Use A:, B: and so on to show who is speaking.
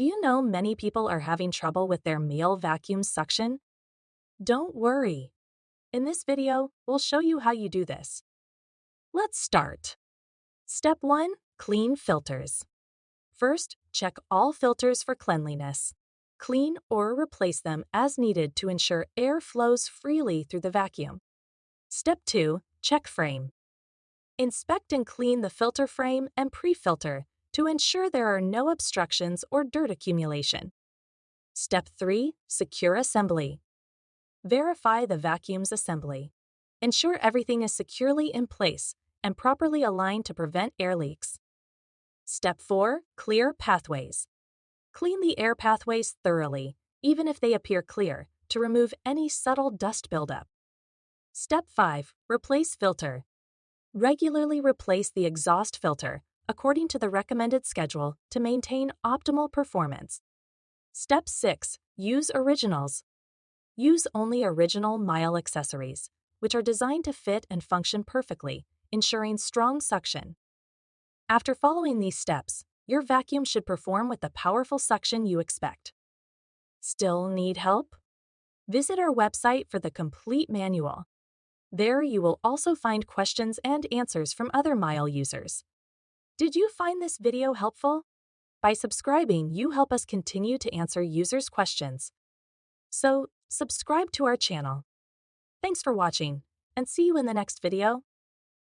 A: Do you know many people are having trouble with their Miele vacuum suction? Don't worry. In this video, we'll show you how you do this. Let's start. Step 1. Clean filters. First, check all filters for cleanliness. Clean or replace them as needed to ensure air flows freely through the vacuum. Step 2. Check frame. Inspect and clean the filter frame and pre-filter to ensure there are no obstructions or dirt accumulation. Step 3. Secure assembly. Verify the vacuum's assembly. Ensure everything is securely in place and properly aligned to prevent air leaks. Step 4. Clear pathways. Clean the air pathways thoroughly, even if they appear clear, to remove any subtle dust buildup. Step 5. Replace filter. Regularly replace the exhaust filter according to the recommended schedule to maintain optimal performance. Step 6. Use originals. Use only original Miele accessories, which are designed to fit and function perfectly, ensuring strong suction. After following these steps, your vacuum should perform with the powerful suction you expect. Still need help? Visit our website for the complete manual. There you will also find questions and answers from other Miele users. Did you find this video helpful? By subscribing, you help us continue to answer users' questions. So, subscribe to our channel. Thanks for watching, and see you in the next video.